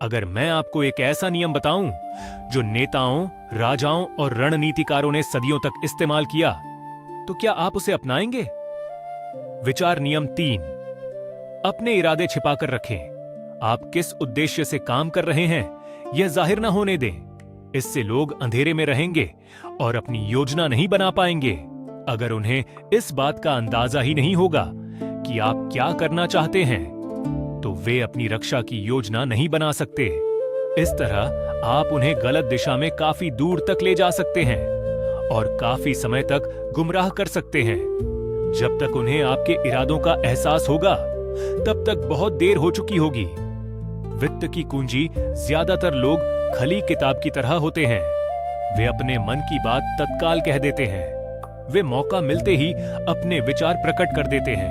अगर मैं आपको एक ऐसा नियम बताऊं जो नेताओं, राजाओं और रणनीतिकारों ने सदियों तक इस्तेमाल किया, तो क्या आप उसे अपनाएंगे? विचार नियम 3। अपने इरादे छिपाकर रखें। आप किस उद्देश्य से काम कर रहे हैं, यह जाहिर न होने दें। इससे लोग अंधेरे में रहेंगे और अपनी योजना नहीं बना पाएंगे। अगर उन्हें इस बात का अंदाजा ही नहीं होगा कि आप क्या करना चाहते हैं, तो वे अपनी रक्षा की योजना नहीं बना सकते। इस तरह आप उन्हें गलत दिशा में काफी दूर तक ले जा सकते हैं और काफी समय तक गुमराह कर सकते हैं। जब तक उन्हें आपके इरादों का एहसास होगा, तब तक बहुत देर हो चुकी होगी। वित्त की कुंजी ज्यादातर लोग खली किताब की तरह होते हैं। वे अपने मन की बात तत्काल कह देते हैं। वे मौका मिलते ही अपने विचार प्रकट कर देते हैं।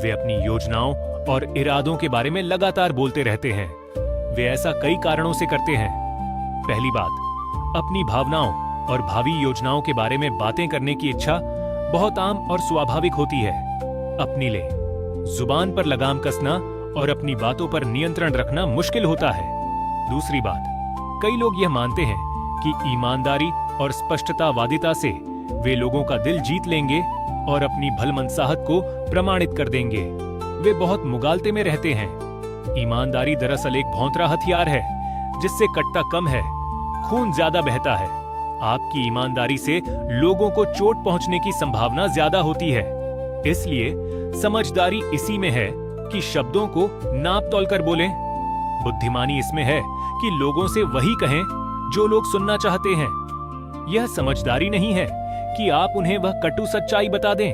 वे अपनी योजनाओं और इरादों के बारे में लगातार बोलते रहते हैं। वे ऐसा कई कारणों से करते हैं। पहली बात, अपनी भावनाओं और भावी योजनाओं के बारे में बातें करने की इच्छा बहुत आम और स्वाभाविक होती है। अपनी ले जुबान पर लगाम कसना और अपनी बातों पर नियंत्रण रखना मुश्किल होता है। दूसरी बात, कई लोग यह मानते हैं कि ईमानदारी और स्पष्टतावादिता से वे लोगों का दिल जीत लेंगे और अपनी भलमनसाहत को प्रमाणित कर देंगे। वे बहुत मुगालते में रहते हैं। ईमानदारी दरअसल एक भौंतरा हथियार है जिससे कटता कम है, खून ज्यादा बहता है। आपकी ईमानदारी से लोगों को चोट पहुंचने की संभावना ज्यादा होती है। इसलिए समझदारी इसी में है कि शब्दों को नाप तौल कर बोलें। बुद्धिमानी इसमें है कि लोगों से वही कहें जो लोग सुनना चाहते हैं। यह समझदारी नहीं है कि आप उन्हें वह कटु सच्चाई बता दें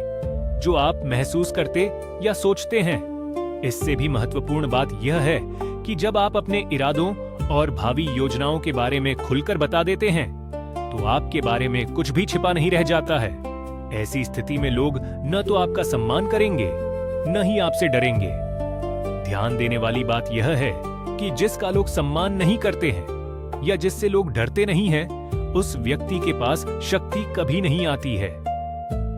जो आप महसूस करते या सोचते हैं। इससे भी महत्वपूर्ण बात यह है कि जब आप अपने इरादों और भावी योजनाओं के बारे में खुलकर बता देते हैं, तो आपके बारे में कुछ भी छिपा नहीं रह जाता है। ऐसी स्थिति में लोग न तो आपका सम्मान करेंगे, न ही आपसे डरेंगे। ध्यान देने वाली बात यह है कि जिसका लोग सम्मान नहीं करते हैं या जिससे लोग डरते नहीं हैं, उस व्यक्ति के पास शक्ति कभी नहीं आती है।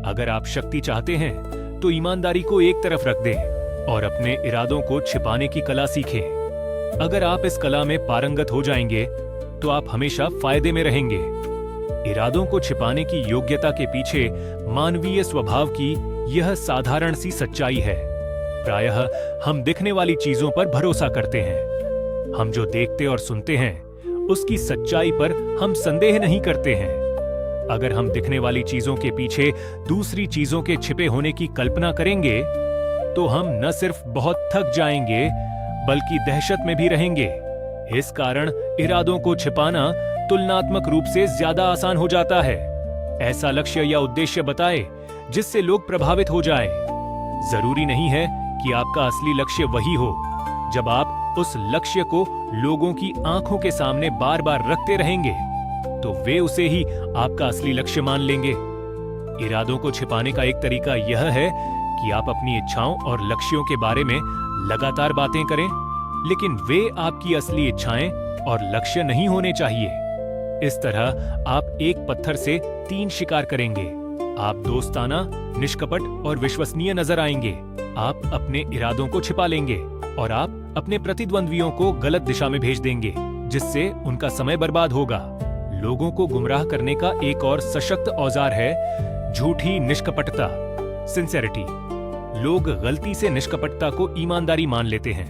अगर आप शक्ति चाहते हैं तो ईमानदारी को एक तरफ रख दें और अपने इरादों को छिपाने की कला सीखें। अगर आप इस कला में पारंगत हो जाएंगे तो आप हमेशा फायदे में रहेंगे। इरादों को छिपाने की योग्यता के पीछे मानवीय स्वभाव की यह साधारण सी सच्चाई है। प्रायः हम दिखने वाली चीजों पर भरोसा करते हैं। हम जो देखते और सुनते हैं उसकी सच्चाई पर हम संदेह नहीं करते हैं। अगर हम दिखने वाली चीजों के पीछे दूसरी चीजों के छिपे होने की कल्पना करेंगे, तो हम न सिर्फ बहुत थक जाएंगे बल्कि दहशत में भी रहेंगे। इस कारण इरादों को छिपाना तुलनात्मक रूप से ज्यादा आसान हो जाता है। ऐसा लक्ष्य या उद्देश्य बताएं जिससे लोग प्रभावित हो जाएं। जरूरी नहीं है कि आपका असली लक्ष्य वही हो। जब आप उस लक्ष्य को लोगों की आंखों के सामने बार बार रखते रहेंगे, तो वे उसे ही आपका असली लक्ष्य मान लेंगे। इरादों को छिपाने का एक तरीका यह है कि आप अपनी इच्छाओं और लक्ष्यों के बारे में लगातार बातें करें, लेकिन वे आपकी असली इच्छाएं और लक्ष्य नहीं होने चाहिए। इस तरह आप एक पत्थर से 3 शिकार करेंगे। आप दोस्ताना, निष्कपट और विश्वसनीय नजर आएंगे। आप अपने इरादों को छिपा लेंगे और आप अपने प्रतिद्वंद्वियों को गलत दिशा में भेज देंगे, जिससे उनका समय बर्बाद होगा। लोगों को गुमराह करने का एक और सशक्त औजार है झूठी निष्कपटता, सिंसेरिटी। लोग गलती से निष्कपटता को ईमानदारी मान लेते हैं।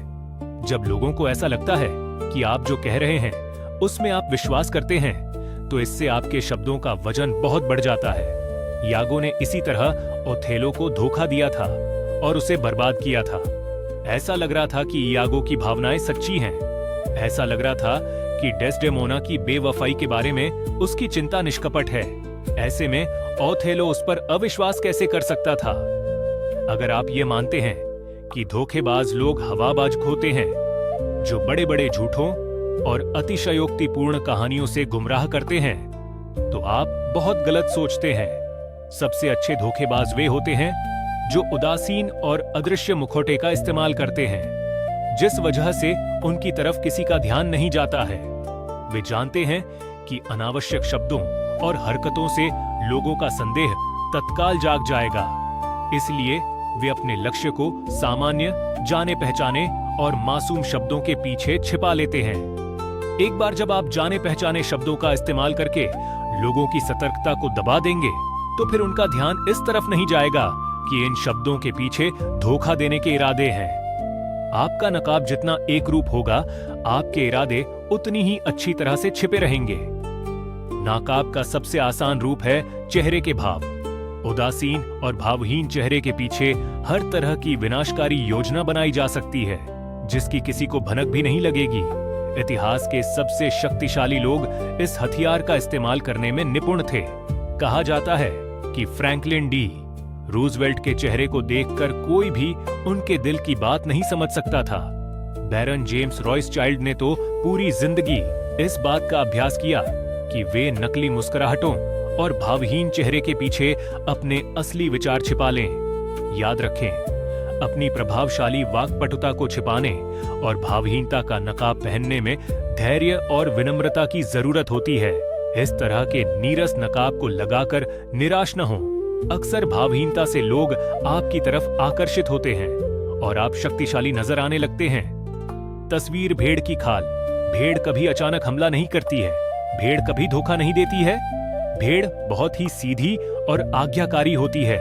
जब लोगों को ऐसा लगता है कि आप जो कह रहे हैं उसमें आप विश्वास करते हैं, तो इससे आपके शब्दों का वजन बहुत बढ़ जाता है। यागो ने इसी तरह ओथेलो को धोखा दिया था और उसे बर्बाद किया था। ऐसा लग रहा था कि यागो की भावनाएं सच्ची हैं। ऐसा लग रहा था कि डेस्डेमोना की बेवफाई के बारे में उसकी चिंता निष्कपट है। ऐसे में ओथेलो उस पर अविश्वास कैसे कर सकता था? अगर आप ये मानते हैं कि धोखेबाज लोग हवाबाज होते हैं, जो बड़े बड़े झूठों और अतिशयोक्तिपूर्ण कहानियों से गुमराह करते हैं, तो आप बहुत गलत सोचते हैं। सबसे अच्छे धोखेबाज वे होते हैं जो उदासीन और अदृश्य मुखौटे का इस्तेमाल करते हैं, जिस वजह से उनकी तरफ किसी का ध्यान नहीं जाता है। वे जानते हैं कि अनावश्यक शब्दों और हरकतों से लोगों का संदेह तत्काल जाग जाएगा। इसलिए वे अपने लक्ष्य को सामान्य, जाने पहचाने और मासूम शब्दों के पीछे छिपा लेते हैं। एक बार जब आप जाने पहचाने शब्दों का इस्तेमाल करके लोगों की सतर्कता को दबा देंगे, तो फिर उनका ध्यान इस तरफ नहीं जाएगा कि इन शब्दों के पीछे धोखा देने के इरादे हैं। आपका नकाब जितना एक रूप होगा, आपके इरादे उतनी ही अच्छी तरह से छिपे रहेंगे। नकाब का सबसे आसान रूप है चेहरे के भाव। उदासीन और भावहीन चेहरे के पीछे हर तरह की विनाशकारी योजना बनाई जा सकती है, जिसकी किसी को भनक भी नहीं लगेगी। इतिहास के सबसे शक्तिशाली लोग इस हथियार का इस्तेमाल करने में निपुण थे। कहा जाता है कि फ्रैंकलिन डी रूजवेल्ट के चेहरे को देखकर कोई भी उनके दिल की बात नहीं समझ सकता था। बैरन जेम्स रॉयस चाइल्ड ने तो पूरी जिंदगी इस बात का अभ्यास किया कि वे नकली मुस्कुराहटों और भावहीन चेहरे के पीछे अपने असली विचार छिपा लें। याद रखें, अपनी प्रभावशाली वाक्पटुता को छिपाने और भावहीनता का नकाब पहनने में धैर्य और विनम्रता की जरूरत होती है। इस तरह के नीरस नकाब को लगाकर निराश न हो। अक्सर भावहीनता से लोग आपकी तरफ आकर्षित होते हैं और आप शक्तिशाली नजर आने लगते हैं। तस्वीर भेड़ की खाल। भेड़ कभी अचानक हमला नहीं करती है। भेड़ कभी धोखा नहीं देती है। भेड़ बहुत ही सीधी और आज्ञाकारी होती है।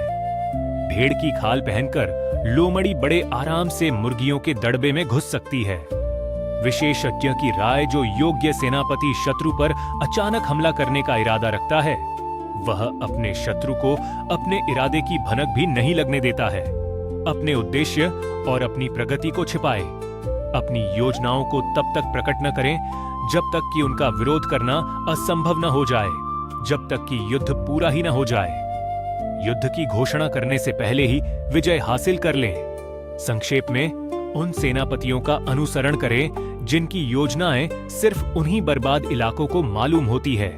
भेड़ की खाल पहनकर लोमड़ी बड़े आराम से मुर्गियों के दड़बे में घुस सकती है। विशेषज्ञ की राय, जो योग्य सेनापति शत्रु पर अचानक हमला करने का इरादा रखता है, वह अपने शत्रु को अपने इरादे की भनक भी नहीं लगने देता है। अपने उद्देश्य और अपनी प्रगति को छिपाए। अपनी योजनाओं को तब तक प्रकट न करें जब तक कि उनका विरोध करना असंभव न हो जाए, जब तक कि युद्ध पूरा ही न हो जाए। युद्ध की घोषणा करने से पहले ही विजय हासिल कर लें। संक्षेप में, उन सेनापतियों का अनुसरण करें जिनकी योजनाएं सिर्फ उन्हीं बर्बाद इलाकों को मालूम होती है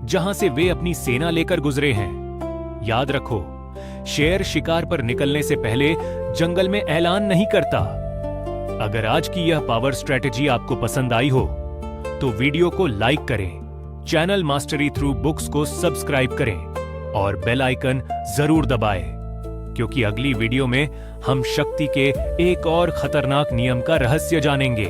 जहां से वे अपनी सेना लेकर गुजरे हैं। याद रखो, शेर शिकार पर निकलने से पहले जंगल में ऐलान नहीं करता। अगर आज की यह पावर स्ट्रेटेजी आपको पसंद आई हो तो वीडियो को लाइक करें, चैनल मास्टरी थ्रू बुक्स को सब्सक्राइब करें और बेल आइकन जरूर दबाएं, क्योंकि अगली वीडियो में हम शक्ति के एक और खतरनाक नियम का रहस्य जानेंगे।